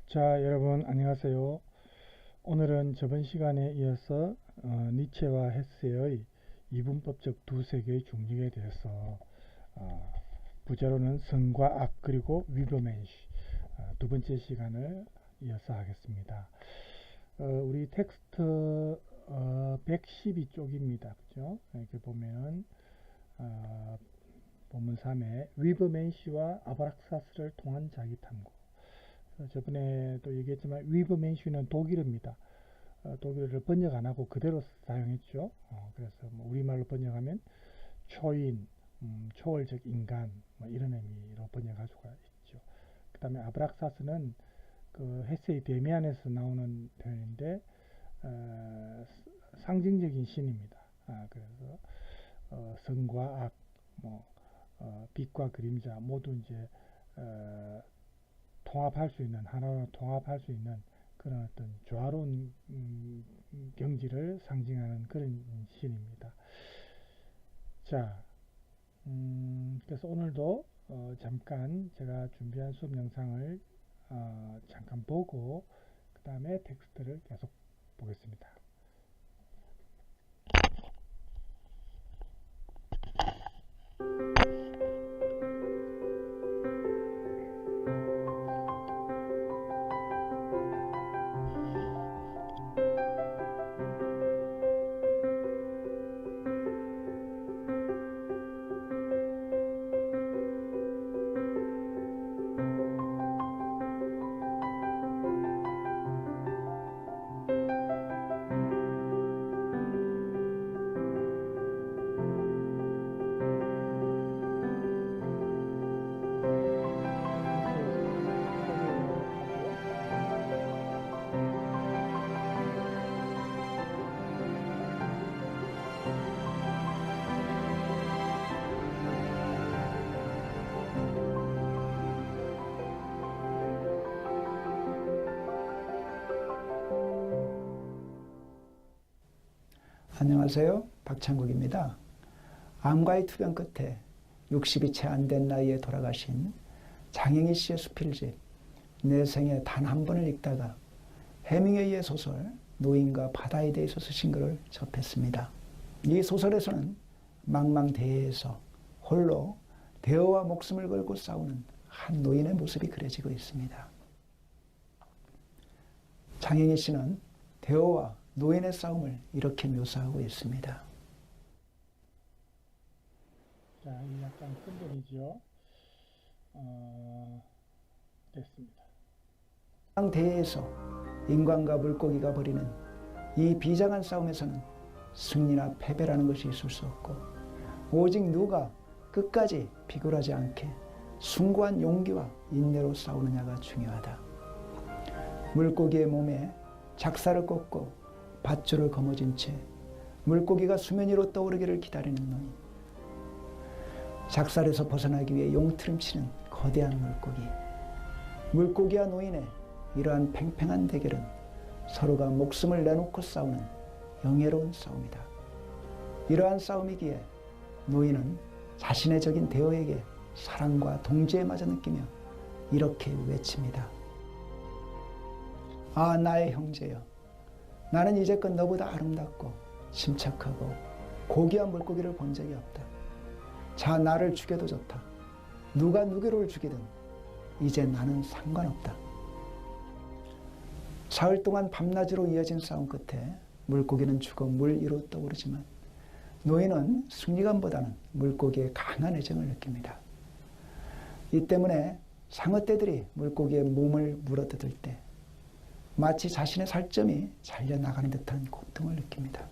자, 여러분 안녕하세요. 오늘은 저번 시간에 이어서 니체와 헤세의 이분법적 두 세계의 중력에 대해서 부제로는 선과 악 그리고 위버맨시 두 번째 시간을 이어서 하겠습니다. 우리 텍스트 112쪽입니다. 그죠? 이렇게 보면 본문 3에 위버맨시와 아브락사스를 통한 자기탐구. 저번에도 얘기했지만 위버맨시는 독일어입니다. 독일어를 번역 안 하고 그대로 사용했죠. 그래서 뭐 우리말로 번역하면 초인, 초월적 인간 뭐 이런 의미로 번역할 수가 있죠. 그 다음에 아브락사스는 그 헤세이 데미안에서 나오는 표현인데 상징적인 신입니다. 그래서 선과 악, 뭐 빛과 그림자 모두 이제 통합할 수 있는, 하나로 통합할 수 있는 그런 어떤 조화로운 경지를 상징하는 그런 신입니다. 자, 그래서 오늘도 잠깐 제가 준비한 수업 영상을 잠깐 보고 그 다음에 텍스트를 계속 보겠습니다. 안녕하세요. 박창국입니다. 암과의 투병 끝에 60이 채 안 된 나이에 돌아가신 장영희 씨의 수필집 내 생에 단 한 번을 읽다가 해밍웨이의 소설 노인과 바다에 대해서 쓰신 글을 접했습니다. 이 소설에서는 망망대해에서 홀로 대어와 목숨을 걸고 싸우는 한 노인의 모습이 그려지고 있습니다. 장영희 씨는 대어와 노인의 싸움을 이렇게 묘사하고 있습니다. 자, 이 약간 큰 편이죠. 됐습니다. 대해에서 인간과 물고기가 벌이는 이 비장한 싸움에서는 승리나 패배라는 것이 있을 수 없고 오직 누가 끝까지 비굴하지 않게 숭고한 용기와 인내로 싸우느냐가 중요하다. 물고기의 몸에 작사를 꽂고 밧줄을 거머쥔 채 물고기가 수면 위로 떠오르기를 기다리는 노인. 작살에서 벗어나기 위해 용트름치는 거대한 물고기. 물고기와 노인의 이러한 팽팽한 대결은 서로가 목숨을 내놓고 싸우는 영예로운 싸움이다. 이러한 싸움이기에 노인은 자신의 적인 대어에게 사랑과 동지애마저 느끼며 이렇게 외칩니다. 아, 나의 형제여. 나는 이제껏 너보다 아름답고 침착하고 고귀한 물고기를 본 적이 없다. 자, 나를 죽여도 좋다. 누가 누구를 죽이든 이제 나는 상관없다. 사흘 동안 밤낮으로 이어진 싸움 끝에 물고기는 죽어 물 위로 떠오르지만 노인은 승리감보다는 물고기의 강한 애정을 느낍니다. 이 때문에 상어떼들이 물고기의 몸을 물어뜯을 때 마치 자신의 살점이 잘려나가는 듯한 고통을 느낍니다.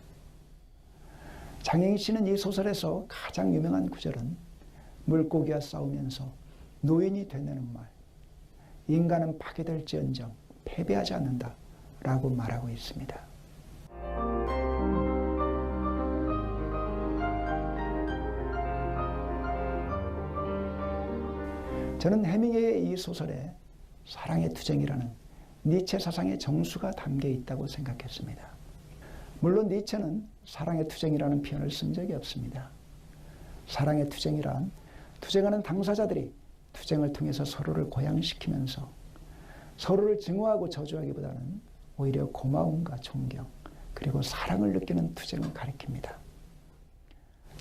장영희 씨는 이 소설에서 가장 유명한 구절은 물고기와 싸우면서 노인이 되뇌는 말, 인간은 파괴될지언정 패배하지 않는다 라고 말하고 있습니다. 저는 해밍웨이의 이 소설에 사랑의 투쟁이라는 니체 사상의 정수가 담겨 있다고 생각했습니다. 물론 니체는 사랑의 투쟁이라는 표현을 쓴 적이 없습니다. 사랑의 투쟁이란 투쟁하는 당사자들이 투쟁을 통해서 서로를 고양시키면서 서로를 증오하고 저주하기보다는 오히려 고마움과 존경 그리고 사랑을 느끼는 투쟁을 가리킵니다.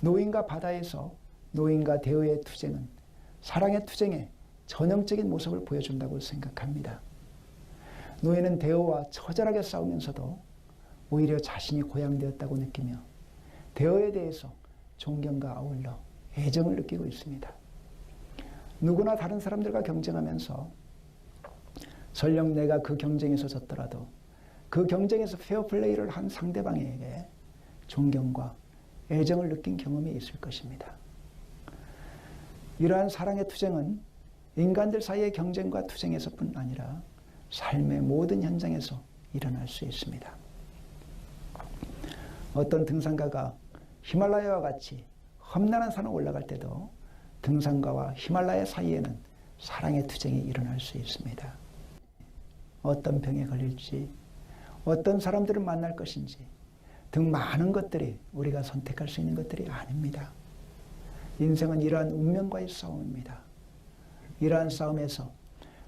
노인과 바다에서 노인과 대어의 투쟁은 사랑의 투쟁의 전형적인 모습을 보여준다고 생각합니다. 노인은 대어와 처절하게 싸우면서도 오히려 자신이 고양되었다고 느끼며 대어에 대해서 존경과 아울러 애정을 느끼고 있습니다. 누구나 다른 사람들과 경쟁하면서 설령 내가 그 경쟁에서 졌더라도 그 경쟁에서 페어플레이를 한 상대방에게 존경과 애정을 느낀 경험이 있을 것입니다. 이러한 사랑의 투쟁은 인간들 사이의 경쟁과 투쟁에서뿐 아니라 삶의 모든 현장에서 일어날 수 있습니다. 어떤 등산가가 히말라야와 같이 험난한 산을 올라갈 때도 등산가와 히말라야 사이에는 사랑의 투쟁이 일어날 수 있습니다. 어떤 병에 걸릴지, 어떤 사람들을 만날 것인지 등 많은 것들이 우리가 선택할 수 있는 것들이 아닙니다. 인생은 이러한 운명과의 싸움입니다. 이러한 싸움에서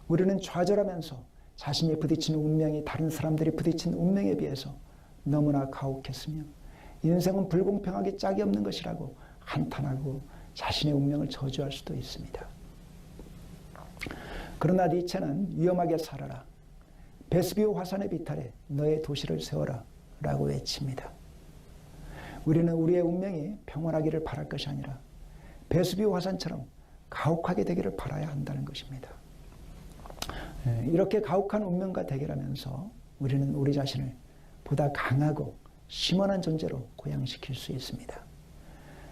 우리는 좌절하면서 자신이 부딪히는 운명이 다른 사람들이 부딪힌 운명에 비해서 너무나 가혹했으며 인생은 불공평하게 짝이 없는 것이라고 한탄하고 자신의 운명을 저주할 수도 있습니다. 그러나 니체는 위험하게 살아라. 베스비오 화산의 비탈에 너의 도시를 세워라 라고 외칩니다. 우리는 우리의 운명이 평온하기를 바랄 것이 아니라 베스비오 화산처럼 가혹하게 되기를 바라야 한다는 것입니다. 이렇게 가혹한 운명과 대결하면서 우리는 우리 자신을 보다 강하고 심원한 존재로 고양시킬 수 있습니다.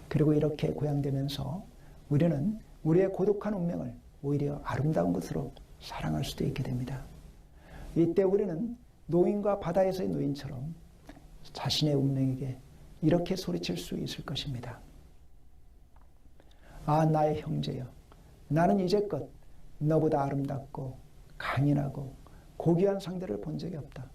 그리고 이렇게 고양되면서 우리는 우리의 고독한 운명을 오히려 아름다운 것으로 사랑할 수도 있게 됩니다. 이때 우리는 노인과 바다에서의 노인처럼 자신의 운명에게 이렇게 소리칠 수 있을 것입니다. 아, 나의 형제여, 나는 이제껏 너보다 아름답고 강인하고 고귀한 상대를 본 적이 없다.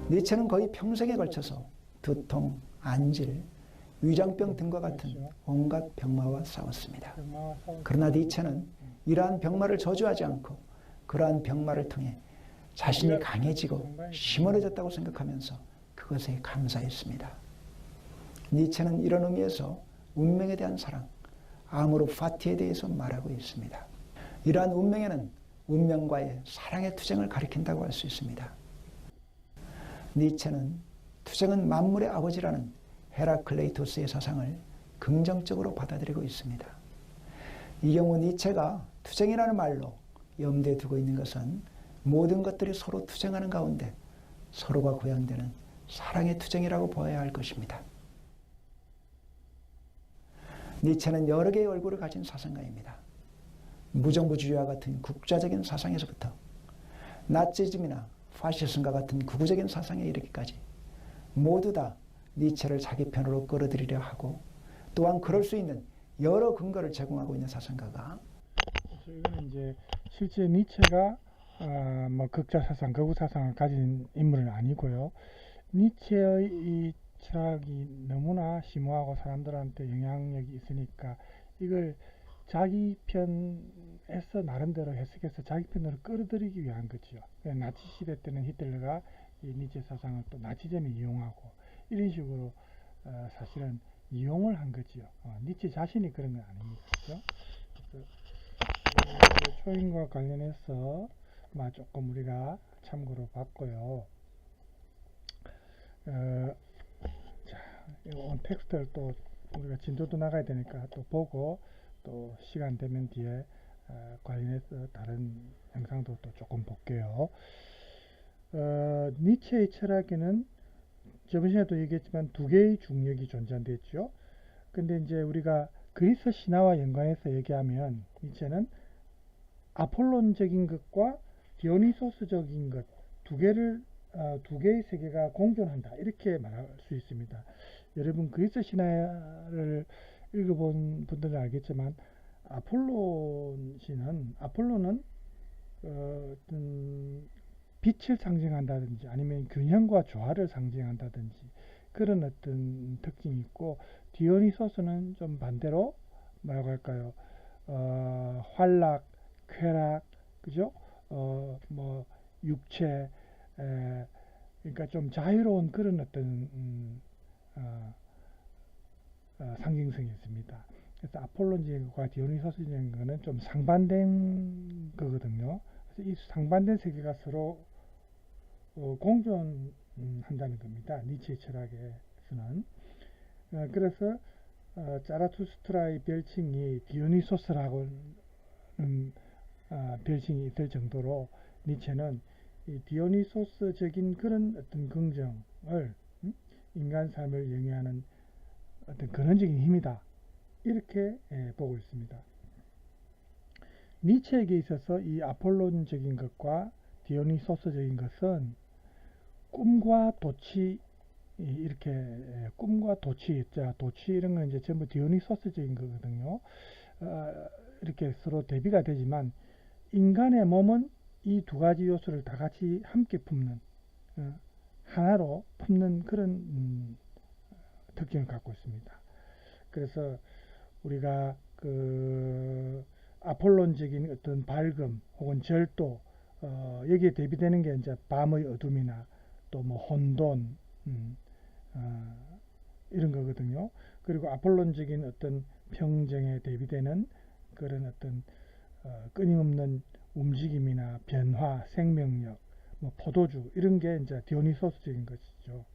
니체는 거의 평생에 걸쳐서 두통, 안질, 위장병 등과 같은 온갖 병마와 싸웠습니다. 그러나 니체는 이러한 병마를 저주하지 않고 그러한 병마를 통해 자신이 강해지고 심원해졌다고 생각하면서 그것에 감사했습니다. 니체는 이런 의미에서 운명에 대한 사랑, 아무르 파티에 대해서 말하고 있습니다. 이러한 운명에는 운명과의 사랑의 투쟁을 가리킨다고 할 수 있습니다. 니체는 투쟁은 만물의 아버지라는 헤라클레이토스의 사상을 긍정적으로 받아들이고 있습니다. 이 경우 니체가 투쟁이라는 말로 염두에 두고 있는 것은 모든 것들이 서로 투쟁하는 가운데 서로가 고양되는 사랑의 투쟁이라고 보아야 할 것입니다. 니체는 여러 개의 얼굴을 가진 사상가입니다. 무정부주의와 같은 국자적인 사상에서부터 나치즘이나 파시즘과 같은 극우적인 사상에 이르기까지 모두 다 니체를 자기 편으로 끌어들이려 하고 또한 그럴 수 있는 여러 근거를 제공하고 있는 사상가가 이거는 이제 실제 니체가 뭐 극자 사상, 극우 사상을 가진 인물은 아니고요. 니체의 이 철학이 너무나 심오하고 사람들한테 영향력이 있으니까 이걸 자기 편에서 나름대로 해석해서 자기 편으로 끌어들이기 위한 거죠. 나치 시대 때는 히틀러가 이 니체 사상을 또 나치즘에 이용하고 이런 식으로 사실은 이용을 한 거지요. 니체 자신이 그런 건 아닙니다. 그렇죠? 초인과 관련해서 조금 우리가 참고로 봤고요. 자, 이거 텍스트를 또 우리가 진도도 나가야 되니까 또 보고 또 시간 되면 뒤에 관련해서 다른 영상도 또 조금 볼게요. 니체의 철학에는 저번 시간에도 얘기했지만 두 개의 중력이 존재한댔죠. 근데 이제 우리가 그리스 신화와 연관해서 얘기하면 니체는 아폴론적인 것과 디오니소스적인 것 두 개의 세계가 공존한다 이렇게 말할 수 있습니다. 여러분 그리스 신화를 읽어본 분들은 알겠지만 아폴로는 빛을 상징한다든지 아니면 균형과 조화를 상징한다든지 그런 어떤 특징이 있고, 디오니소스는 좀 반대로 뭐라고 할까요? 활락, 쾌락, 그죠? 뭐 육체, 그러니까 좀 자유로운 그런 어떤 어, 상징성이 있습니다. 그래서 아폴론적과 디오니소스적인 거는 좀 상반된 거거든요. 그래서 이 상반된 세계가 서로 공존한다는 겁니다. 니체의 철학에서는. 그래서 자라투스트라의 별칭이 디오니소스라고 별칭이 있을 정도로 니체는 이 디오니소스적인 그런 어떤 긍정을 인간 삶을 영위하는 어떤 근원적인 힘이다. 이렇게 보고 있습니다. 니체에게 있어서 이 아폴론적인 것과 디오니소스적인 것은 꿈과 도치, 이렇게 꿈과 도치, 도치 이런 건 이제 전부 디오니소스적인 거거든요. 이렇게 서로 대비가 되지만 인간의 몸은 이 두 가지 요소를 다 같이 함께 품는, 하나로 품는 그런 특징을 갖고 있습니다. 그래서 우리가 그 아폴론적인 어떤 밝음 혹은 절도, 여기에 대비되는 게 이제 밤의 어둠이나 또 뭐 혼돈, 이런 거거든요. 그리고 아폴론적인 어떤 평정에 대비되는 그런 어떤 끊임없는 움직임이나 변화, 생명력, 뭐 포도주 이런 게 이제 디오니소스적인 것이죠.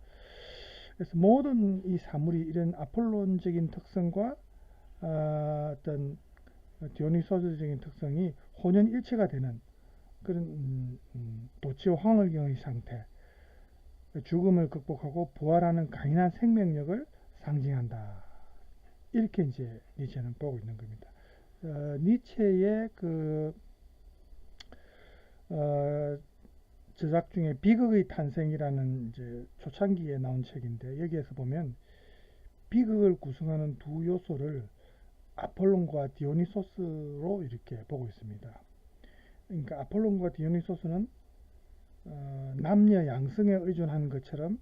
그래서 모든 이 사물이 이런 아폴론적인 특성과 어떤 디오니소스적인 특성이 혼연일체가 되는 그런 도치와 황홀경의 상태, 죽음을 극복하고 부활하는 강인한 생명력을 상징한다. 이렇게 이제 니체는 보고 있는 겁니다. 니체의 그 저작 중에 비극의 탄생이라는 이제 초창기에 나온 책인데, 여기에서 보면 비극을 구성하는 두 요소를 아폴론과 디오니소스로 이렇게 보고 있습니다. 그러니까 아폴론과 디오니소스는 남녀 양성에 의존하는 것처럼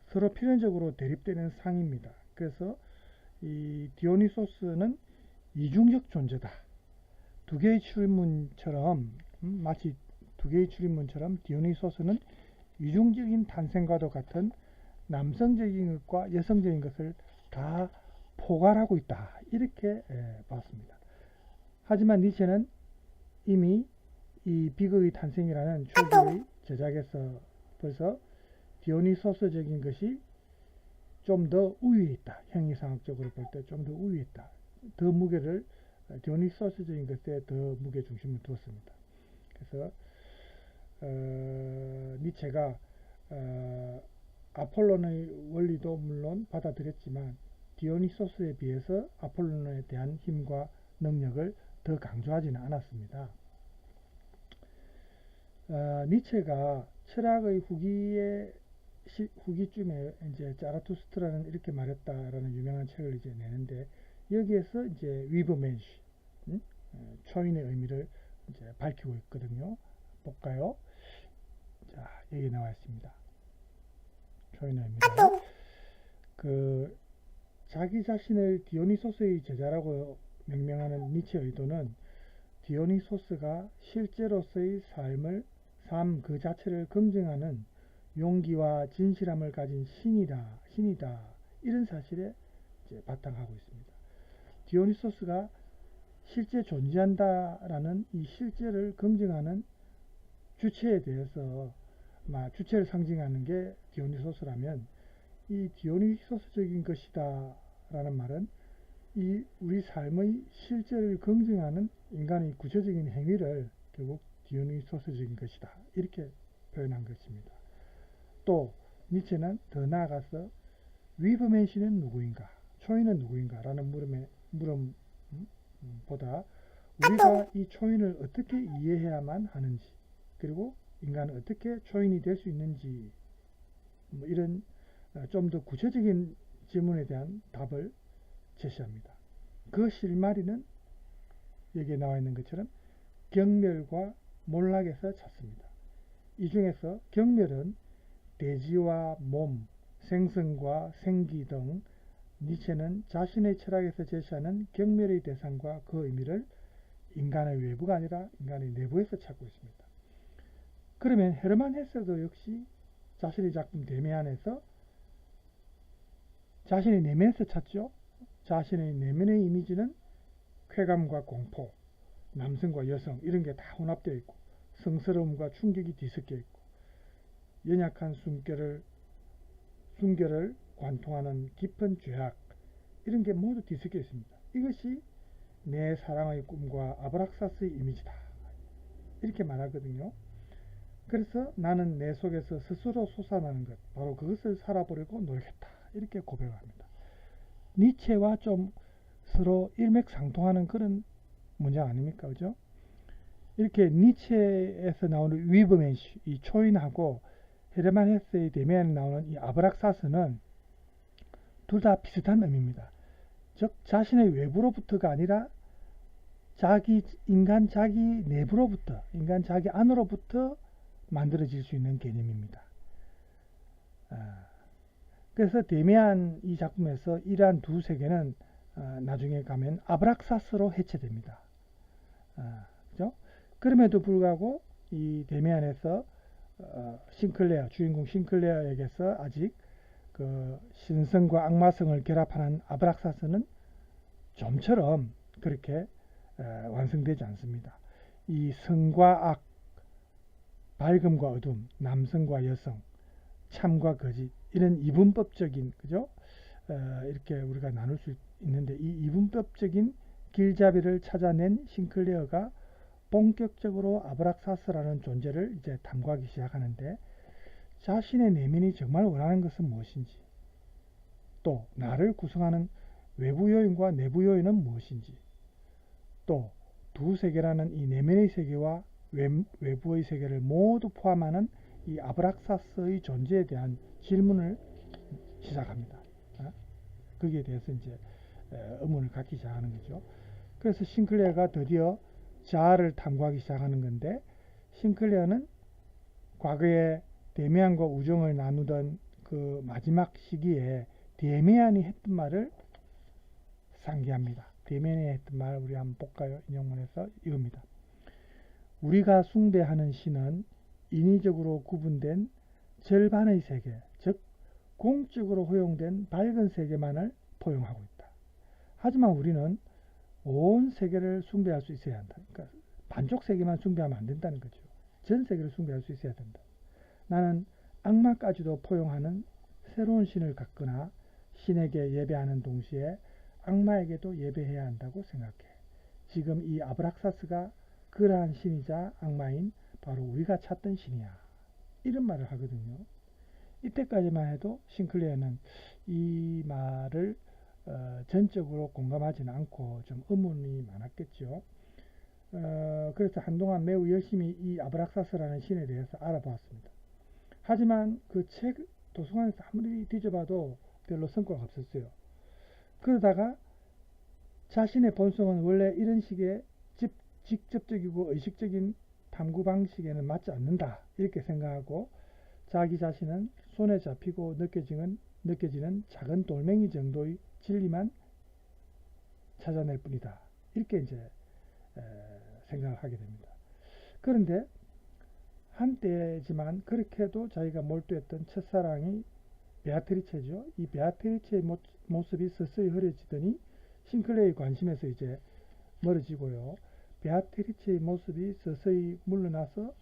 서로 필연적으로 대립되는 상입니다. 그래서 이 디오니소스는 이중적 존재다. 두 개의 출입문처럼, 마치 두 개의 출입문처럼 디오니소스는 이중적인 탄생과도 같은 남성적인 것과 여성적인 것을 다 포괄하고 있다. 이렇게 봤습니다. 하지만 니체는 이미 이 비극의 탄생이라는 초기의 제작에서 벌써 디오니소스적인 것이 좀 더 우위에 있다. 형이상학적으로 볼 때 좀 더 우위에 있다. 더 무게를 디오니소스적인 것에 더 무게 중심을 두었습니다. 그래서 니체가 아폴론의 원리도 물론 받아들였지만 디오니소스에 비해서 아폴론에 대한 힘과 능력을 더 강조하지는 않았습니다. 니체가 철학의 후기쯤에 이제 자라투스트라는 이렇게 말했다라는 유명한 책을 이제 내는데, 여기에서 이제 위버맨시, 초인의 의미를 이제 밝히고 있거든요. 볼까요? 자, 여기 나와 있습니다. 초인의 의미를. 자기 자신을 디오니소스의 제자라고 명명하는 니체의 의도는 디오니소스가 실제로서의 삶 그 자체를 긍정하는 용기와 진실함을 가진 신이다 이런 사실에 이제 바탕하고 있습니다. 디오니소스가 실제 존재한다라는 이 실제를 긍정하는 주체에 대해서, 주체를 상징하는 게 디오니소스라면, 이 디오니소스적인 것이다 라는 말은 이 우리 삶의 실제를 긍정하는 인간의 구체적인 행위를 결국 디오니소스적인 것이다 이렇게 표현한 것입니다. 또 니체는 더 나아가서 위버맨시는 누구인가, 초인은 누구인가 라는 물음보다 우리가 이 초인을 어떻게 이해해야만 하는지, 그리고 인간은 어떻게 초인이 될 수 있는지, 이런 좀 더 구체적인 질문에 대한 답을 제시합니다. 그 실마리는 여기에 나와 있는 것처럼 경멸과 몰락에서 찾습니다. 이 중에서 경멸은 대지와 몸, 생성과 생기 등 니체는 자신의 철학에서 제시하는 경멸의 대상과 그 의미를 인간의 외부가 아니라 인간의 내부에서 찾고 있습니다. 그러면 헤르만 헤세도 역시 자신의 작품 데미안에서 자신의 내면에서 찾죠. 자신의 내면의 이미지는 쾌감과 공포, 남성과 여성 이런 게 다 혼합되어 있고 성스러움과 충격이 뒤섞여 있고 연약한 순결을 관통하는 깊은 죄악 이런 게 모두 뒤섞여 있습니다. 이것이 내 사랑의 꿈과 아브락사스의 이미지다 이렇게 말하거든요. 그래서 나는 내 속에서 스스로 솟아나는 것 바로 그것을 살아보려고 노력했다 이렇게 고백합니다. 니체와 좀 서로 일맥상통하는 그런 문장 아닙니까? 그죠? 이렇게 니체에서 나오는 위브멘슈, 이 초인하고 헤르만 헤세의 데미안에 나오는 이 아브락사스는 둘 다 비슷한 의미입니다. 즉 자신의 외부로부터가 아니라 인간 자기 내부로부터, 인간 자기 안으로부터 만들어질 수 있는 개념입니다. 그래서 데미안 이 작품에서 이러한 두 세계는 나중에 가면 아브락사스로 해체됩니다. 그죠? 그럼에도 불구하고 이 데미안에서 싱클레어, 주인공 싱클레어에게서 아직 그 신성과 악마성을 결합하는 아브락사스는 좀처럼 그렇게 완성되지 않습니다. 이 성과 악, 밝음과 어둠, 남성과 여성, 참과 거짓 이런 이분법적인 그죠? 이렇게 우리가 나눌 수 있는데 이 이분법적인 길잡이를 찾아낸 싱클레어가 본격적으로 아브락사스라는 존재를 이제 탐구하기 시작하는데 자신의 내면이 정말 원하는 것은 무엇인지 또 나를 구성하는 외부 요인과 내부 요인은 무엇인지 또 두 세계라는 이 내면의 세계와 외부의 세계를 모두 포함하는 이 아브락사스의 존재에 대한 질문을 시작합니다. 거기에 대해서 이제 의문을 갖기 시작하는 거죠. 그래서 싱클레어가 드디어 자아를 탐구하기 시작하는 건데 싱클레어는 과거에 데미안과 우정을 나누던 그 마지막 시기에 데미안이 했던 말을 상기합니다. 데미안이 했던 말 우리 한번 볼까요? 인용문에서 이겁니다. 우리가 숭배하는 신은 인위적으로 구분된 절반의 세계, 즉 공적으로 허용된 밝은 세계만을 포용하고 있다. 하지만 우리는 온 세계를 숭배할 수 있어야 한다. 그러니까 반쪽 세계만 숭배하면 안 된다는 거죠. 전 세계를 숭배할 수 있어야 된다. 나는 악마까지도 포용하는 새로운 신을 갖거나 신에게 예배하는 동시에 악마에게도 예배해야 한다고 생각해. 지금 이 아브락사스가 그러한 신이자 악마인 바로 우리가 찾던 신이야. 이런 말을 하거든요. 이때까지만 해도 싱클레어는 이 말을 전적으로 공감하지는 않고 좀 의문이 많았겠죠. 그래서 한동안 매우 열심히 이 아브락사스라는 신에 대해서 알아보았습니다. 하지만 그 책 도서관에서 아무리 뒤져봐도 별로 성과가 없었어요. 그러다가 자신의 본성은 원래 이런 식의 직접적이고 의식적인 탐구 방식에는 맞지 않는다 이렇게 생각하고 자기 자신은 손에 잡히고 느껴지는 작은 돌멩이 정도의 진리만 찾아낼 뿐이다 이렇게 이제 생각을 하게 됩니다. 그런데 한때지만 그렇게도 자기가 몰두했던 첫사랑이 베아트리체죠. 이 베아트리체의 모습이 서서히 흐려지더니 싱클레어의 관심에서 이제 멀어지고요. 베아트리체의 모습이 서서히 물러나서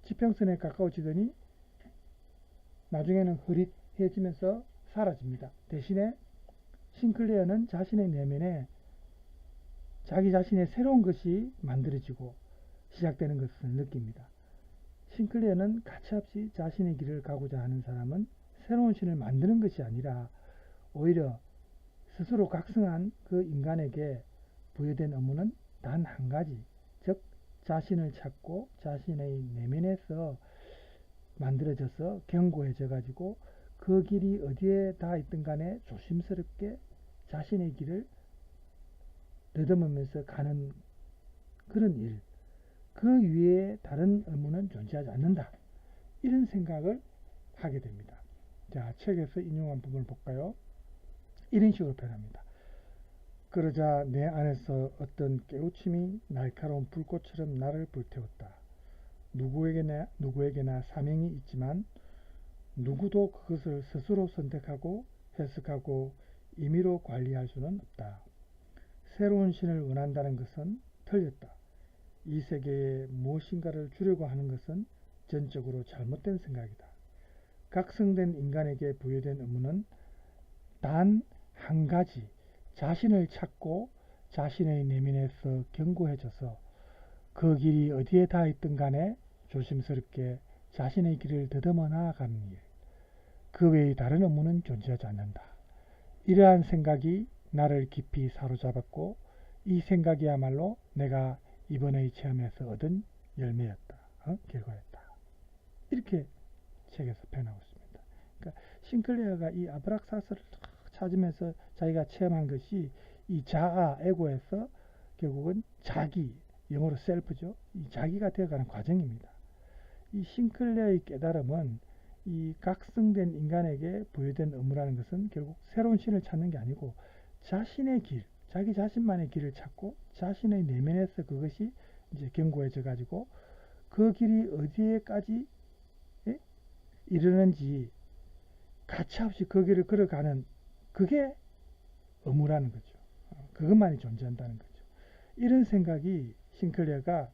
지평선에 가까워지더니 나중에는 흐릿해지면서 사라집니다. 대신에 싱클레어는 자신의 내면에 자기 자신의 새로운 것이 만들어지고 시작되는 것을 느낍니다. 싱클레어는 가차없이 자신의 길을 가고자 하는 사람은 새로운 신을 만드는 것이 아니라 오히려 스스로 각성한 그 인간에게 부여된 업무는 단 한 가지, 즉 자신을 찾고 자신의 내면에서 만들어져서 견고해져 가지고 그 길이 어디에 닿아 있든 간에 조심스럽게 자신의 길을 더듬으면서 가는 그런 일, 그 위에 다른 업무는 존재하지 않는다. 이런 생각을 하게 됩니다. 자, 책에서 인용한 부분을 볼까요? 이런 식으로 표현합니다. 그러자 내 안에서 어떤 깨우침이 날카로운 불꽃처럼 나를 불태웠다. 누구에게나 사명이 있지만 누구도 그것을 스스로 선택하고 해석하고 임의로 관리할 수는 없다. 새로운 신을 원한다는 것은 틀렸다. 이 세계에 무엇인가를 주려고 하는 것은 전적으로 잘못된 생각이다. 각성된 인간에게 부여된 의무는 단 한 가지, 자신을 찾고 자신의 내면에서 견고해져서 그 길이 어디에 닿아 있든 간에 조심스럽게 자신의 길을 더듬어 나아가는 일. 그 외의 다른 의무는 존재하지 않는다. 이러한 생각이 나를 깊이 사로잡았고 이 생각이야말로 내가 이번의 체험에서 얻은 열매였다. 결과였다. 이렇게 책에서 표현하고 있습니다. 그러니까 싱클레어가 이 아브락사스를 찾으면서 자기가 체험한 것이 이 자아, 에고에서 결국은 자기, 영어로 셀프죠. 이 자기가 되어가는 과정입니다. 이 싱클레어의 깨달음은 이 각성된 인간에게 부여된 의무라는 것은 결국 새로운 신을 찾는 게 아니고 자신의 길, 자기 자신만의 길을 찾고 자신의 내면에서 그것이 이제 견고해져 가지고 그 길이 어디에까지 이르는지 가차없이 그 길을 걸어가는 그게 의무라는 거죠. 그것만이 존재한다는 거죠. 이런 생각이 싱클레어가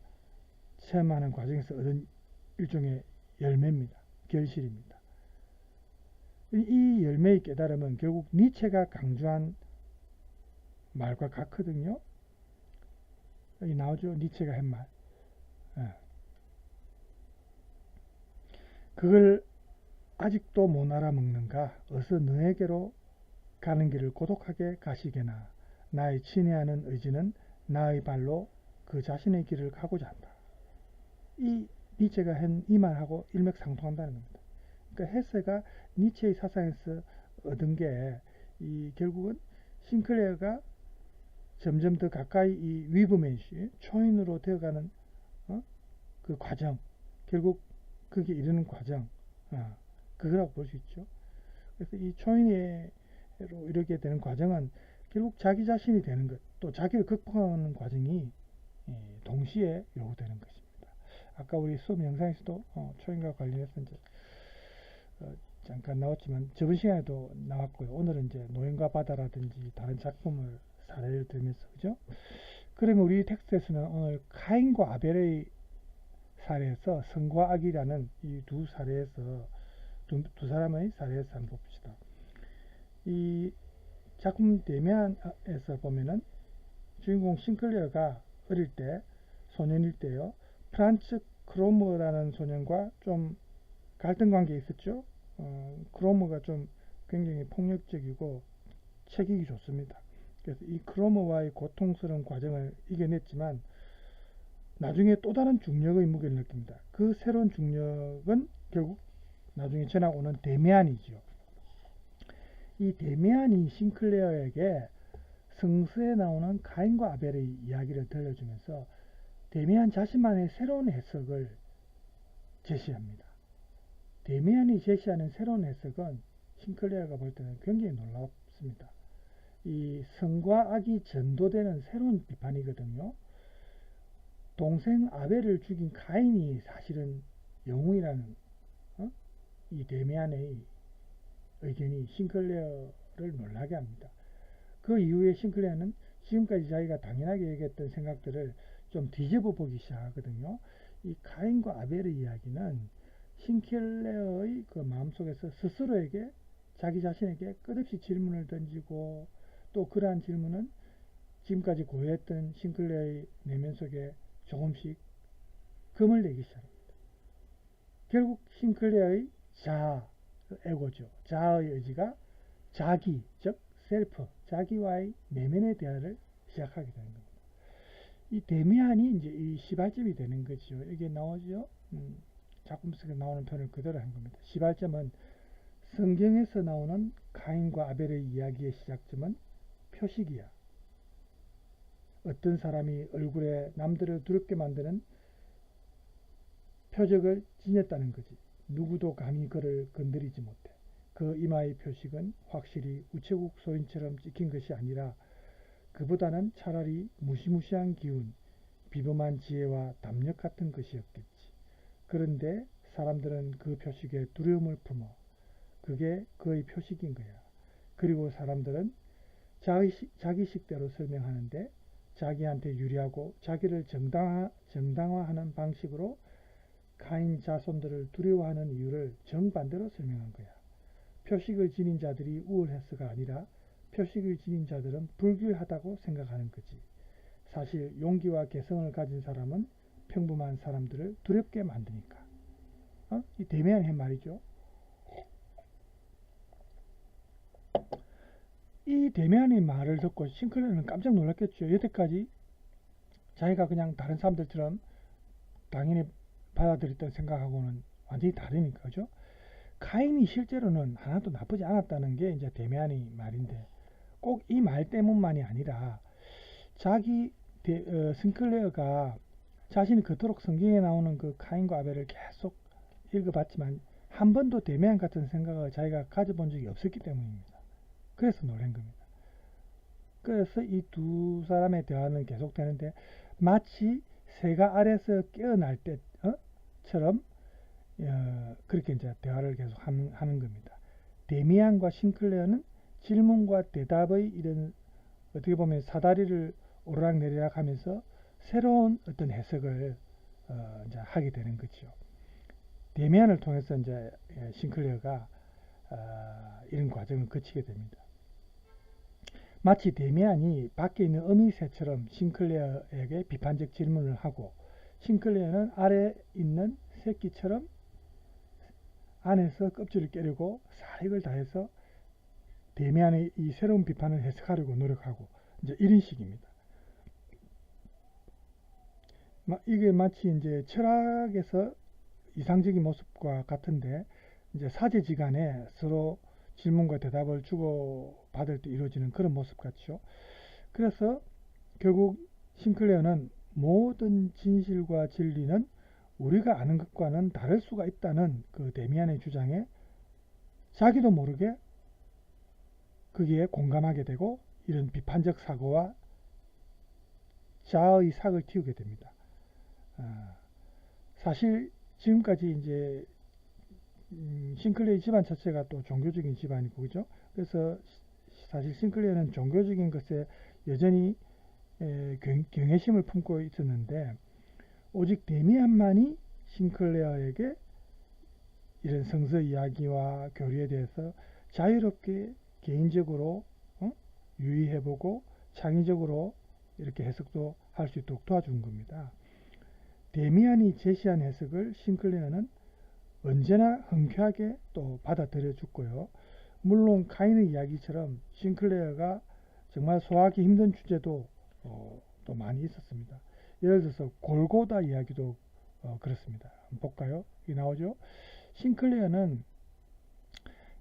체험하는 과정에서 얻은 일종의 열매입니다. 결실입니다. 이 열매의 깨달음은 결국 니체가 강조한 말과 같거든요. 여기 나오죠. 니체가 한 말. 그걸 아직도 못 알아먹는가? 어서 너에게로 가는 길을 고독하게 가시게나. 나의 친애하는 의지는 나의 발로 그 자신의 길을 가고자 한다. 이 니체가 한 이 말하고 일맥상통한다는 겁니다. 그러니까 헤세가 니체의 사상에서 얻은 게 이 결국은 싱클레어가 점점 더 가까이 이 위브맨시 초인으로 되어가는 그 과정, 결국 그게 이르는 과정, 그거라고 볼 수 있죠. 그래서 이 초인으로 이르게 되는 과정은 결국 자기 자신이 되는 것, 또 자기를 극복하는 과정이 동시에 요구되는 것입니다. 아까 우리 수업 영상에서도 초인과 관련해서 이제 잠깐 나왔지만 저번 시간에도 나왔고요. 오늘은 이제 노인과 바다라든지 다른 작품을 사례를 들면서 그죠? 그러면 우리 텍스트에서는 오늘 카인과 아벨의 사례에서 성과 악이라는 이 두 사례에서 두 사람의 사례에서 한번 봅시다. 이 작품 대면에서 보면은 주인공 싱클레어가 어릴 때 소년일 때요. 프란츠 크로머라는 소년과 좀 갈등 관계에 있었죠. 크로머가 좀 굉장히 폭력적이고 체격이 좋습니다. 그래서 이 크로머와의 고통스러운 과정을 이겨냈지만 나중에 또 다른 중력의 무게를 느낍니다. 그 새로운 중력은 결국 나중에 전하고는 데미안이죠. 이 데미안이 싱클레어에게 성서에 나오는 가인과 아벨의 이야기를 들려주면서 데미안 자신만의 새로운 해석을 제시합니다. 데미안이 제시하는 새로운 해석은 싱클레어가 볼 때는 굉장히 놀랍습니다. 이 성과 악이 전도되는 새로운 비판이거든요. 동생 아벨을 죽인 가인이 사실은 영웅이라는 이 데미안의 의견이 싱클레어를 놀라게 합니다. 그 이후에 싱클레어는 지금까지 자기가 당연하게 얘기했던 생각들을 좀 뒤집어 보기 시작하거든요. 이 가인과 아벨의 이야기는 싱클레어의 그 마음속에서 스스로에게 자기 자신에게 끝없이 질문을 던지고 또 그러한 질문은 지금까지 고해했던 싱클레어의 내면 속에 조금씩 금을 내기 시작합니다. 결국 싱클레어의 자아, 에고죠. 자아의 의지가 자기, 즉 셀프, 자기와의 내면의 대화를 시작하게 되는 겁니다. 이 데미안이 이제 이 시발점이 되는 거죠. 이게 나오죠. 작품 속에 나오는 표현을 그대로 한 겁니다. 시발점은 성경에서 나오는 가인과 아벨의 이야기의 시작점은 표식이야. 어떤 사람이 얼굴에 남들을 두렵게 만드는 표적을 지녔다는 거지. 누구도 감히 그를 건드리지 못해. 그 이마의 표식은 확실히 우체국 소인처럼 찍힌 것이 아니라 그보다는 차라리 무시무시한 기운, 비범한 지혜와 담력 같은 것이었겠지. 그런데 사람들은 그 표식에 두려움을 품어. 그게 그의 표식인 거야. 그리고 사람들은 자기식대로 설명하는데 자기한테 유리하고 자기를 정당화하는 방식으로 가인 자손들을 두려워하는 이유를 정반대로 설명한 거야. 표식을 지닌 자들이 우월해서가 아니라 표식을 지닌 자들은 불길하다고 생각하는 거지. 사실 용기와 개성을 가진 사람은 평범한 사람들을 두렵게 만드니까. 이 데미안의 말이죠. 이 데미안의 말을 듣고 싱클레어는 깜짝 놀랐겠죠. 여태까지 자기가 그냥 다른 사람들처럼 당연히 받아들였던 생각하고는 완전히 다르니까, 그죠? 가인이 실제로는 하나도 나쁘지 않았다는 게 이제 데미안의 말인데, 꼭 이 말 때문만이 아니라 싱클레어가 자신이 그토록 성경에 나오는 그 가인과 아벨을 계속 읽어봤지만 한 번도 데미안 같은 생각을 자기가 가져본 적이 없었기 때문입니다. 그래서 놀란 겁니다. 그래서 이 두 사람의 대화는 계속되는데 마치 새가 알에서 깨어날 때처럼 그렇게 이제 대화를 계속 하는 겁니다. 데미안과 싱클레어는 질문과 대답의 이런 어떻게 보면 사다리를 오르락내리락 하면서 새로운 어떤 해석을 이제 하게 되는 거죠. 데미안을 통해서 이제 싱클레어가 이런 과정을 거치게 됩니다. 마치 데미안이 밖에 있는 어미새처럼 싱클레어에게 비판적 질문을 하고 싱클레어는 아래에 있는 새끼처럼 안에서 껍질을 깨려고 사력을 다해서 데미안의 이 새로운 비판을 해석하려고 노력하고 이제 이런 식입니다. 이게 마치 이제 철학에서 이상적인 모습과 같은데 이제 사제지간에 서로 질문과 대답을 주고받을 때 이루어지는 그런 모습 같죠. 그래서 결국 싱클레어는 모든 진실과 진리는 우리가 아는 것과는 다를 수가 있다는 그 데미안의 주장에 자기도 모르게 거기에 공감하게 되고 이런 비판적 사고와 자아의 삭을 틔우게 됩니다. 사실 지금까지 이제 싱클레어의 집안 자체가 또 종교적인 집안이고, 그죠? 그래서 사실 싱클레어는 종교적인 것에 여전히 경외심을 품고 있었는데 오직 데미안만이 싱클레어에게 이런 성서 이야기와 교리에 대해서 자유롭게 개인적으로 유의해보고 창의적으로 이렇게 해석도 할 수 있도록 도와준 겁니다. 데미안이 제시한 해석을 싱클레어는 언제나 흔쾌하게 또 받아들여 줬고요. 물론 가인의 이야기처럼 싱클레어가 정말 소화하기 힘든 주제도 또 많이 있었습니다. 예를 들어서 골고다 이야기도 그렇습니다. 한번 볼까요? 여기 나오죠. 싱클레어는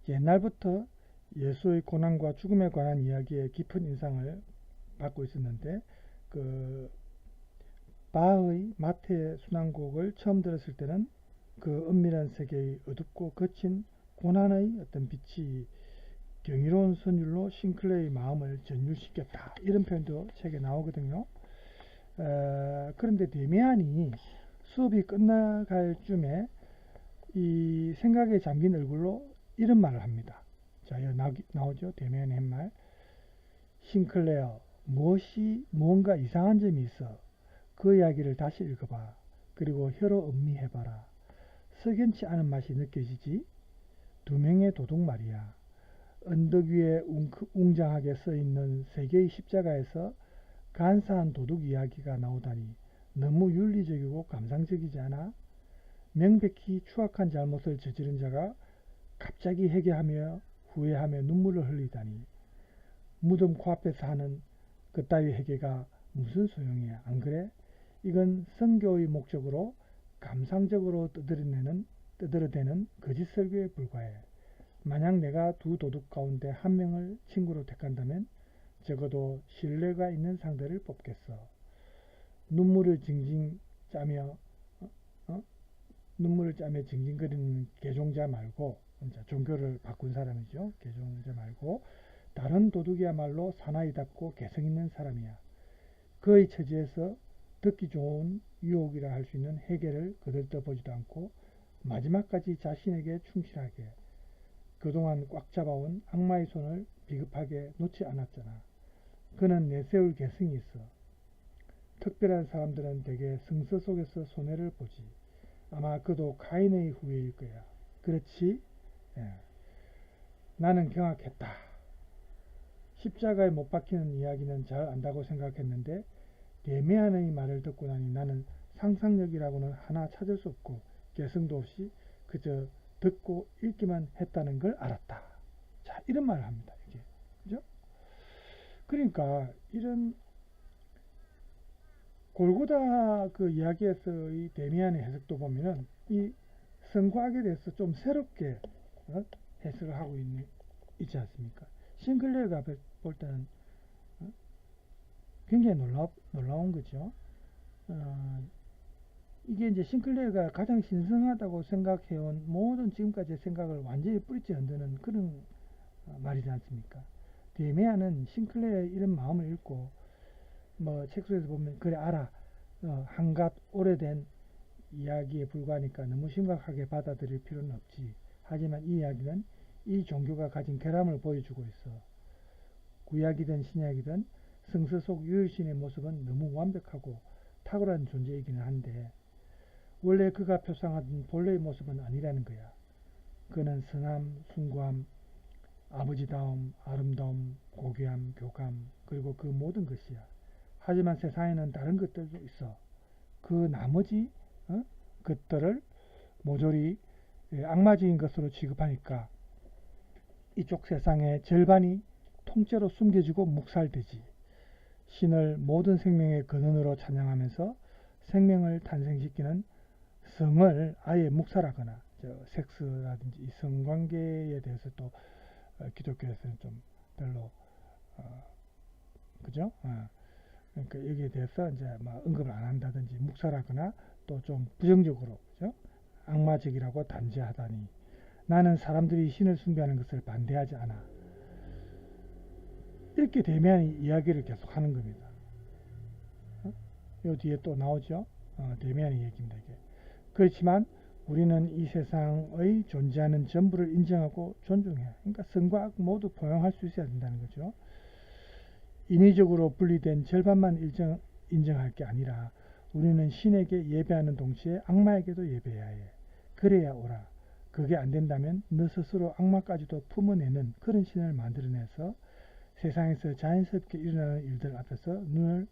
옛날부터 예수의 고난과 죽음에 관한 이야기에 깊은 인상을 받고 있었는데 그 바흐의 마태 순환곡을 처음 들었을 때는 그 은밀한 세계의 어둡고 거친 고난의 어떤 빛이 경이로운 선율로 싱클레어의 마음을 전율시켰다. 이런 표현도 책에 나오거든요. 그런데 데미안이 수업이 끝나갈 쯤에 이 생각에 잠긴 얼굴로 이런 말을 합니다. 자, 여기 나오죠. 데미안의 한 말. 싱클레어, 무언가 이상한 점이 있어. 그 이야기를 다시 읽어봐. 그리고 혀로 음미해봐라. 석연치 않은 맛이 느껴지지? 두 명의 도둑 말이야. 언덕 위에 웅장하게 써있는 세 개의 십자가에서 간사한 도둑 이야기가 나오다니 너무 윤리적이고 감상적이지 않아? 명백히 추악한 잘못을 저지른 자가 갑자기 회개하며 후회하며 눈물을 흘리다니 무덤 코앞에서 하는 그따위 회개가 무슨 소용이야, 안 그래? 이건 선교의 목적으로 감상적으로 떠들어대는 거짓 설교에 불과해. 만약 내가 두 도둑 가운데 한 명을 친구로 택한다면 적어도 신뢰가 있는 상대를 뽑겠어. 눈물을 짜며 징징거리는 개종자 말고 이제 종교를 바꾼 사람이죠. 개종자 말고 다른 도둑이야말로 사나이답고 개성 있는 사람이야. 그의 처지에서 듣기 좋은 유혹이라 할 수 있는 해결을 거들떠보지도 않고 마지막까지 자신에게 충실하게 그동안 꽉 잡아온 악마의 손을 비겁하게 놓지 않았잖아. 그는 내세울 개성이 있어. 특별한 사람들은 대개 성서 속에서 손해를 보지. 아마 그도 가인의 후예일 거야. 그렇지? 예. 나는 경악했다. 십자가에 못 박히는 이야기는 잘 안다고 생각했는데 데미안의 말을 듣고 나니 나는 상상력이라고는 하나 찾을 수 없고 개성도 없이 그저 듣고 읽기만 했다는 걸 알았다. 자, 이런 말을 합니다. 이게. 그죠? 그러니까 이런 골고다 그 이야기에서의 데미안의 해석도 보면은 이 성과학에 대해서 좀 새롭게 해석을 하고 있지 않습니까? 싱클레어가 볼 때는 굉장히 놀라운 거죠. 이게 이제 싱클레어가 가장 신성하다고 생각해온 모든 지금까지의 생각을 완전히 뿌리째 흔드는 그런 말이지 않습니까? 데미안은 싱클레어의 이런 마음을 읽고 뭐 책 속에서 보면 그래 알아 한갓 오래된 이야기에 불과하니까 너무 심각하게 받아들일 필요는 없지. 하지만 이 이야기는 이 종교가 가진 결함을 보여주고 있어. 구약이든 신약이든 성서 속 유일신의 모습은 너무 완벽하고 탁월한 존재이기는 한데 원래 그가 표상하던 본래의 모습은 아니라는 거야. 그는 선함, 숭고함, 아버지다움, 아름다움, 고귀함, 교감 그리고 그 모든 것이야. 하지만 세상에는 다른 것들도 있어. 그 나머지 것들을 모조리 악마적인 것으로 취급하니까 이쪽 세상의 절반이 통째로 숨겨지고 묵살되지. 신을 모든 생명의 근원으로 찬양하면서 생명을 탄생시키는 성을 아예 묵살하거나 섹스라든지 이 성관계에 대해서 또 기독교에서는 좀 별로 그죠? 그러니까 여기에 대해서 이제 막 언급을 안 한다든지 묵살하거나 또 좀 부정적으로 그죠? 악마적이라고 단죄하다니 나는 사람들이 신을 숭배하는 것을 반대하지 않아. 이렇게 데미안이 이야기를 계속 하는 겁니다. 요 뒤에 또 나오죠. 데미안의 얘기입니다. 이게. 그렇지만 우리는 이 세상의 존재하는 전부를 인정하고 존중해. 그러니까 성과 악 모두 포용할 수 있어야 된다는 거죠. 인위적으로 분리된 절반만 인정할 게 아니라 우리는 신에게 예배하는 동시에 악마에게도 예배해야 해. 그래야 옳아. 그게 안 된다면 너 스스로 악마까지도 품어내는 그런 신을 만들어내서 세상에서 자연스럽게 일어나는 일들 앞에서 눈을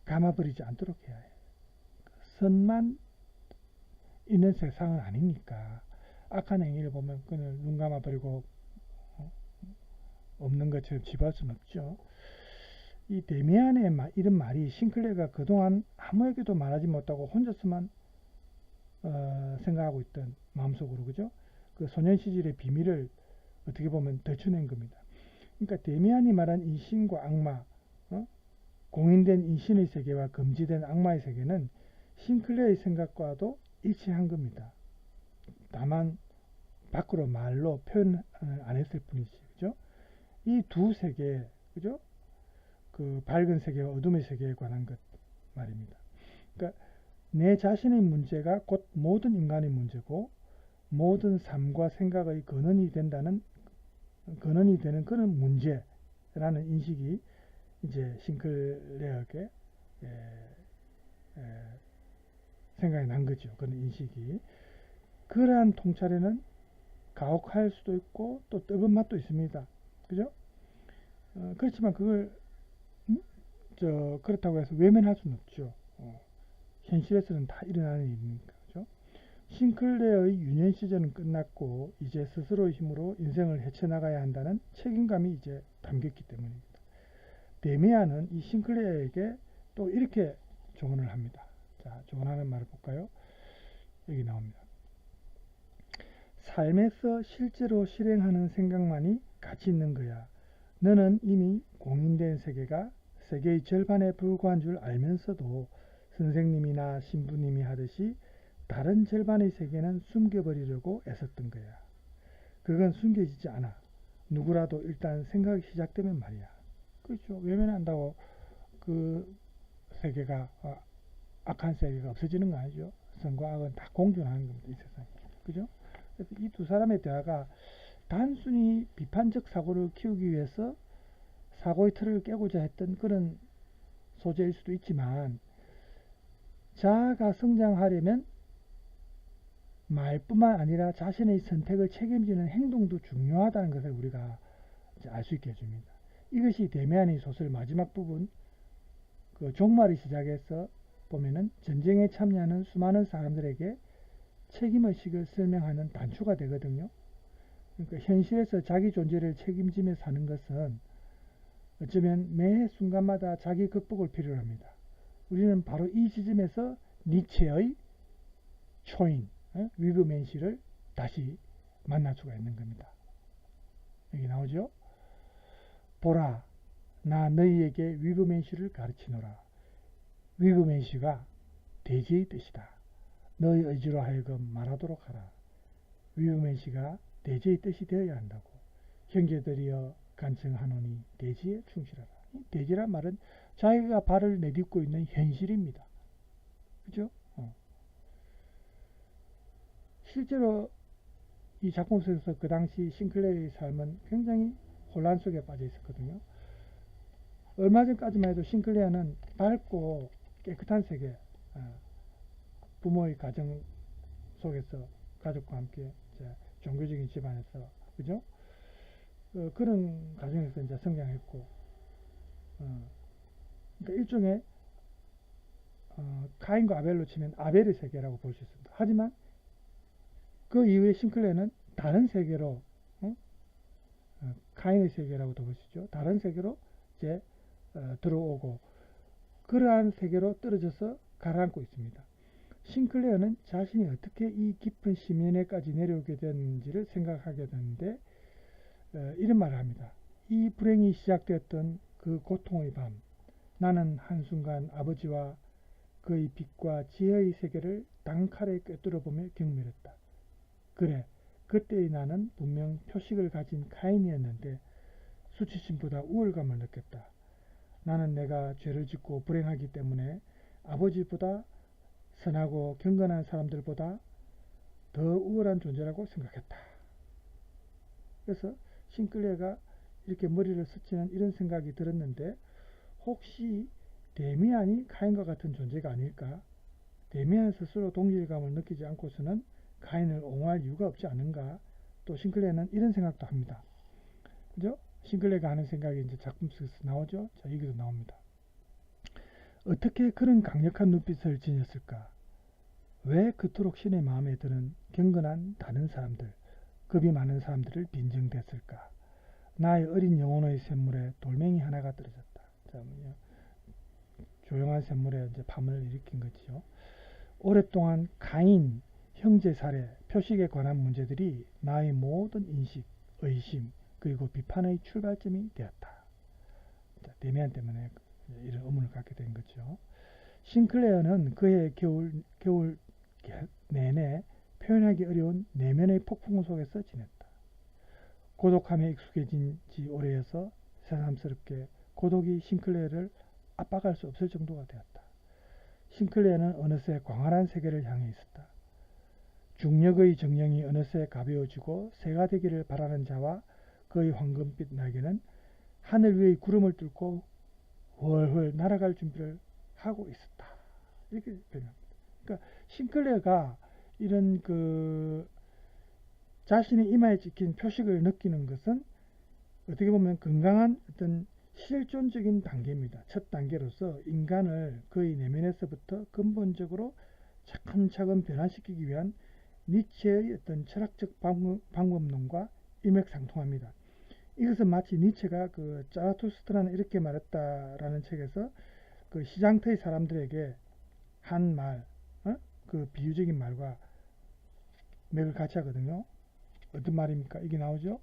감아버리지 않도록 해야 해. 선만 있는 세상은 아니니까 악한 행위를 보면 그걸 눈 감아버리고 없는 것처럼 지부할 수는 없죠. 이 데미안의 이런 말이 싱클레어가 그동안 아무에게도 말하지 못하고 혼자서만 생각하고 있던 마음속으로 그죠? 그 소년 시절의 비밀을 어떻게 보면 덜쳐낸 겁니다. 그러니까 데미안이 말한 이 신과 악마, 공인된 이 신의 세계와 금지된 악마의 세계는 싱클레어의 생각과도 일치한 겁니다. 다만 밖으로 말로 표현 안 했을 뿐이지, 그죠? 이 두 세계, 그죠? 그 밝은 세계와 어둠의 세계에 관한 것 말입니다. 그러니까 내 자신의 문제가 곧 모든 인간의 문제고 모든 삶과 생각의 근원이 되는 그런 문제라는 인식이 이제 싱클레어에게 생각이 난 거죠. 그런 인식이. 그러한 통찰에는 가혹할 수도 있고 또 뜨거운 맛도 있습니다. 그죠? 그렇지만 그걸 그렇다고 해서 외면할 수는 없죠. 현실에서는 다 일어나는 일이니까. 그죠? 싱클레어의 유년 시절은 끝났고 이제 스스로의 힘으로 인생을 헤쳐나가야 한다는 책임감이 이제 담겼기 때문입니다. 데미안은 이 싱클레어에게 또 이렇게 조언을 합니다. 자, 조언하는 말을 볼까요? 여기 나옵니다. 삶에서 실제로 실행하는 생각만이 가치 있는 거야. 너는 이미 공인된 세계가 세계의 절반에 불과한 줄 알면서도 선생님이나 신부님이 하듯이 다른 절반의 세계는 숨겨버리려고 애썼던 거야. 그건 숨겨지지 않아. 누구라도 일단 생각이 시작되면 말이야. 그렇죠. 외면한다고 그 세계가 악한 세계가 없어지는 거 아니죠. 선과 악은 다 공존하는 겁니다. 이 세상에. 그죠? 그래서 이 두 사람의 대화가 단순히 비판적 사고를 키우기 위해서 사고의 틀을 깨고자 했던 그런 소재일 수도 있지만, 자아가 성장하려면 말뿐만 아니라 자신의 선택을 책임지는 행동도 중요하다는 것을 우리가 알 수 있게 해줍니다. 이것이 데미안의 소설 마지막 부분, 그 종말의 시작에서 보면은 전쟁에 참여하는 수많은 사람들에게 책임의식을 설명하는 단초가 되거든요. 그러니까 현실에서 자기 존재를 책임지며 사는 것은 어쩌면 매 순간마다 자기 극복을 필요로 합니다. 우리는 바로 이 지점에서 니체의 초인, 위브맨시를 다시 만날 수가 있는 겁니다. 여기 나오죠? 보라, 나 너희에게 위브맨시를 가르치노라. 위브맨시가 대지의 뜻이다. 너희 의지로 하여금 말하도록 하라. 위브맨시가 대지의 뜻이 되어야 한다고. 형제들이여 간청하노니 대지에 충실하라. 대지란 말은 자기가 발을 내딛고 있는 현실입니다. 그죠? 실제로 이 작품 속에서 그 당시 싱클레어의 삶은 굉장히 혼란 속에 빠져 있었거든요. 얼마 전까지만 해도 싱클레어는 밝고 깨끗한 세계, 부모의 가정 속에서 가족과 함께 종교적인 집안에서, 그죠? 그런 가정에서 이제 성장했고, 그러니까 일종의 카인과 아벨로 치면 아벨의 세계라고 볼 수 있습니다. 하지만 그 이후에 싱클레어는 다른 세계로, 카인의 세계라고도 볼 수 있죠. 다른 세계로 이제 들어오고, 그러한 세계로 떨어져서 가라앉고 있습니다. 싱클레어는 자신이 어떻게 이 깊은 심연에까지 내려오게 됐는지를 생각하게 되는데, 이런 말을 합니다. 이 불행이 시작되었던 그 고통의 밤, 나는 한순간 아버지와 그의 빛과 지혜의 세계를 단칼에 꿰뚫어 보며 경멸했다. 그래, 그때의 나는 분명 표식을 가진 카인이었는데 수치심보다 우월감을 느꼈다. 나는 내가 죄를 짓고 불행하기 때문에 아버지보다 선하고 경건한 사람들보다 더 우월한 존재라고 생각했다. 그래서 싱클레어가 이렇게 머리를 스치는 이런 생각이 들었는데, 혹시 데미안이 카인과 같은 존재가 아닐까? 데미안 스스로 동질감을 느끼지 않고서는 카인을 옹호할 이유가 없지 않은가? 또 싱클레어는 이런 생각도 합니다. 그죠? 싱클레어가 하는 생각이 이제 작품 속에서 나오죠? 자, 여기도 나옵니다. 어떻게 그런 강력한 눈빛을 지녔을까? 왜 그토록 신의 마음에 드는 경건한 다른 사람들, 겁이 많은 사람들을 빈정댔을까? 나의 어린 영혼의 샘물에 돌멩이 하나가 떨어졌다. 자, 조용한 샘물에 이제 파문을 일으킨 거죠. 오랫동안 카인, 형제 살해, 표식에 관한 문제들이 나의 모든 인식, 의심, 그리고 비판의 출발점이 되었다. 자, 데미안 때문에 이런 의문을 갖게 된 거죠. 싱클레어는 그의 겨울 내내 표현하기 어려운 내면의 폭풍 속에서 지냈다. 고독함에 익숙해진 지 오래여서 새삼스럽게 고독이 싱클레어를 압박할 수 없을 정도가 되었다. 싱클레어는 어느새 광활한 세계를 향해 있었다. 중력의 정령이 어느새 가벼워지고 새가 되기를 바라는 자와 그의 황금빛 날개는 하늘 위의 구름을 뚫고 훨훨 날아갈 준비를 하고 있었다. 이렇게 표현합니다. 그러니까 싱클레어가 이런 그 자신의 이마에 찍힌 표식을 느끼는 것은 어떻게 보면 건강한 어떤 실존적인 단계입니다. 첫 단계로서 인간을 그의 내면에서부터 근본적으로 차근차근 변화시키기 위한 니체의 어떤 철학적 방법론과 일맥상통합니다. 이것은 마치 니체가 그 자라투스트라는 이렇게 말했다라는 책에서 그 시장터의 사람들에게 한 말, 그 비유적인 말과 맥을 같이 하거든요. 어떤 말입니까? 이게 나오죠?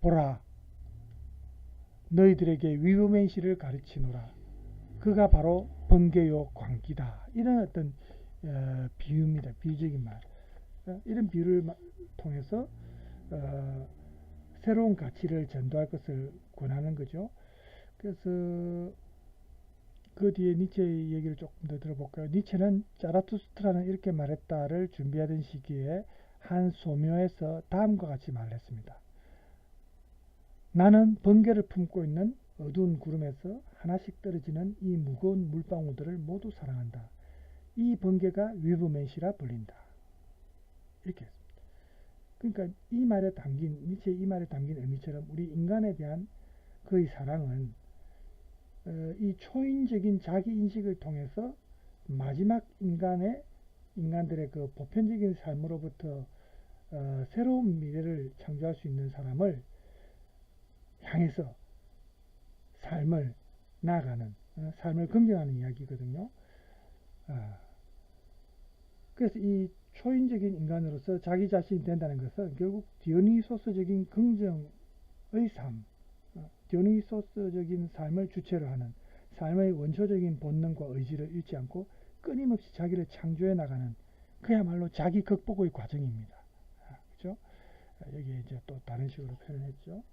보라, 너희들에게 위브맨시를 가르치노라. 그가 바로 번개요 광기다. 이런 어떤 비유입니다. 비유적인 말. 이런 비유를 통해서 새로운 가치를 전도할 것을 권하는 거죠. 그래서 그 뒤에 니체의 얘기를 조금 더 들어볼까요? 니체는 자라투스트라는 이렇게 말했다를 준비하던 시기에 한 소묘에서 다음과 같이 말했습니다. 나는 번개를 품고 있는 어두운 구름에서 하나씩 떨어지는 이 무거운 물방울들을 모두 사랑한다. 이 번개가 위브맨시라 불린다. 이렇게 했습니다. 그러니까 이 말에 담긴, 니체의 이 말에 담긴 의미처럼 우리 인간에 대한 그의 사랑은 이 초인적인 자기 인식을 통해서 마지막 인간들의 그 보편적인 삶으로부터 새로운 미래를 창조할 수 있는 사람을 향해서 삶을 나아가는, 삶을 긍정하는 이야기거든요. 그래서 이 초인적인 인간으로서 자기 자신이 된다는 것은 결국 디오니소스적인 긍정의 삶, 디오니소스적인 삶을 주체로 하는 삶의 원초적인 본능과 의지를 잃지 않고 끊임없이 자기를 창조해 나가는 그야말로 자기 극복의 과정입니다. 그렇죠? 여기 이제 또 다른 식으로 표현했죠.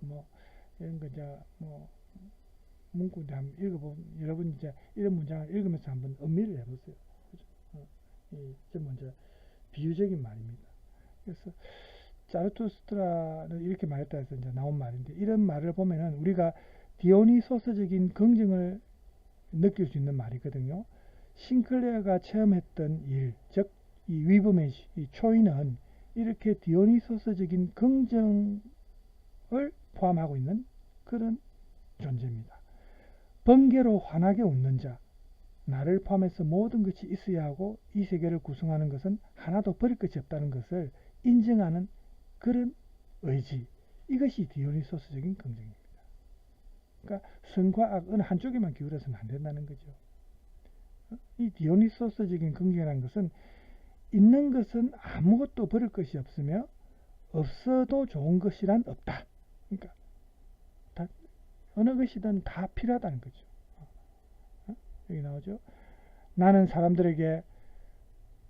뭐 이런 거 이제 뭐 문구인데 한번 읽어보면 여러분 이제 이런 문장을 읽으면서 한번 음미를 해보세요. 그죠? 이 먼저 비유적인 말입니다. 그래서 자르투스트라는 이렇게 말했다 해서 이제 나온 말인데 이런 말을 보면은 우리가 디오니소스적인 긍정을 느낄 수 있는 말이거든요. 싱클레어가 체험했던 일, 즉 이 위브맨시, 이 초인은 이렇게 디오니소스적인 긍정을 포함하고 있는 그런 존재입니다. 번개로 환하게 웃는 자, 나를 포함해서 모든 것이 있어야 하고 이 세계를 구성하는 것은 하나도 버릴 것이 없다는 것을 인정하는 그런 의지, 이것이 디오니소스적인 긍정입니다. 그러니까 선과 악 어느 한쪽에만 기울여서는 안 된다는 거죠. 이 디오니소스적인 긍정이라는 것은 있는 것은 아무것도 버릴 것이 없으며 없어도 좋은 것이란 없다. 그러니까 어느 것이든 다 필요하다는 거죠. 여기 나오죠. 나는 사람들에게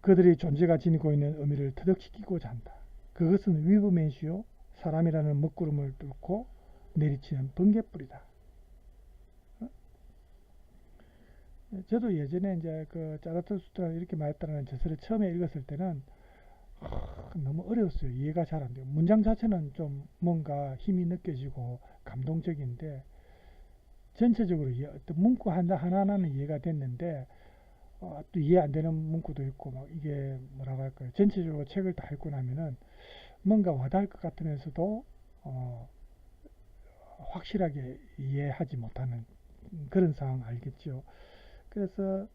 그들의 존재가 지니고 있는 의미를 터득시키고자 한다. 그것은 위브맨시요 사람이라는 먹구름을 뚫고 내리치는 번개불이다. 저도 예전에 이제 그 자라투스트라 이렇게 말했다는 저서를 처음에 읽었을 때는 너무 어려웠어요. 이해가 잘 안 돼요. 문장 자체는 좀 뭔가 힘이 느껴지고 감동적인데 전체적으로 어떤 문구 하나하나는 이해가 됐는데 또 이해 안 되는 문구도 있고 막 이게 뭐라고 할까요? 전체적으로 책을 다 읽고 나면은 뭔가 와닿을 것 같으면서도 확실하게 이해하지 못하는 그런 상황 알겠죠? 그래서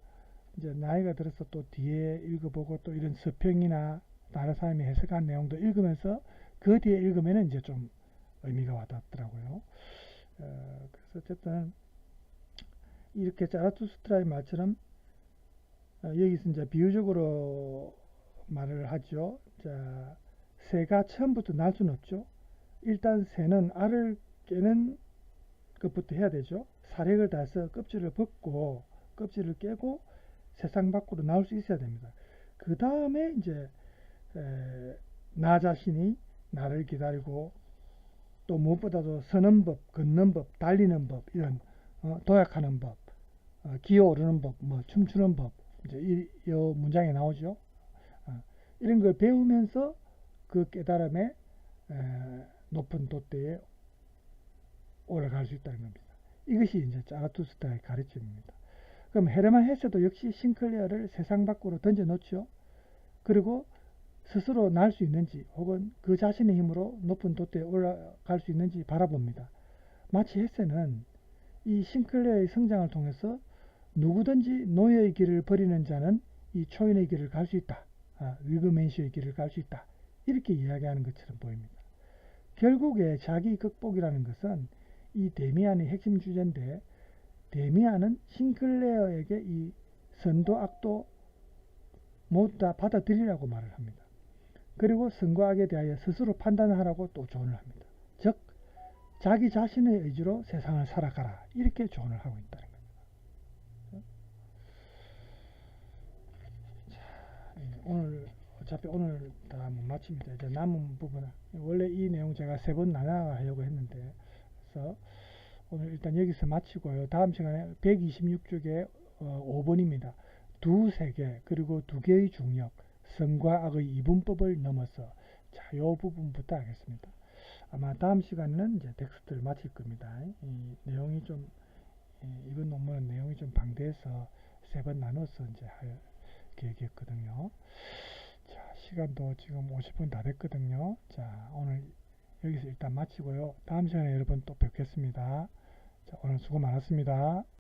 이제 나이가 들어서 또 뒤에 읽어보고 또 이런 서평이나 다른 사람이 해석한 내용도 읽으면서 그 뒤에 읽으면 이제 좀 의미가 와닿더라고요. 그래서 어쨌든 이렇게 자라투스트라의 말처럼 여기서 이제 비유적으로 말을 하죠. 자, 새가 처음부터 날 수는 없죠. 일단 새는 알을 깨는 것부터 해야 되죠. 사력을 다해서 껍질을 벗고 껍질을 깨고 세상 밖으로 나올 수 있어야 됩니다. 그 다음에 이제 나 자신이 나를 기다리고 또 무엇보다도 서는 법, 걷는 법, 달리는 법, 이런 도약하는 법, 기어오르는 법, 뭐 춤추는 법, 이제 이 문장에 나오죠. 이런 걸 배우면서 그 깨달음의 높은 돛대에 올라갈 수 있다는 겁니다. 이것이 이제 자라투스트라의 가르침입니다. 그럼 헤르만 헤세도 역시 싱클레어를 세상 밖으로 던져놓죠. 그리고 스스로 날 수 있는지 혹은 그 자신의 힘으로 높은 돛대에 올라갈 수 있는지 바라봅니다. 마치 헤세는 이 싱클레어의 성장을 통해서 누구든지 노예의 길을 버리는 자는 이 초인의 길을 갈 수 있다. 위브맨시의 길을 갈 수 있다. 이렇게 이야기하는 것처럼 보입니다. 결국에 자기 극복이라는 것은 이 데미안의 핵심 주제인데 데미안은 싱클레어에게 이 선도 악도 모두 다 받아들이라고 말을 합니다. 그리고 선과 악에 대하여 스스로 판단을 하라고 또 조언을 합니다. 즉 자기 자신의 의지로 세상을 살아가라 이렇게 조언을 하고 있다는 겁니다. 자, 오늘 어차피 오늘 다 못 마칩니다. 이제 남은 부분은 원래 이 내용 제가 3번 나눠 하려고 했는데, 그래서 오늘 일단 여기서 마치고요. 다음 시간에 126쪽에 5번입니다. 두 세계 그리고 두 개의 중력, 선과 악의 이분법을 넘어서, 자, 요 부분부터 하겠습니다. 아마 다음 시간에는 이제 텍스트를 마칠 겁니다. 이 내용이 좀 이번 논문은 내용이 좀 방대해서 3번 나눠서 이제 할 계획이었거든요. 자, 시간도 지금 50분 다 됐거든요. 자, 오늘 여기서 일단 마치고요. 다음 시간에 여러분 또 뵙겠습니다. 자, 오늘 수고 많았습니다.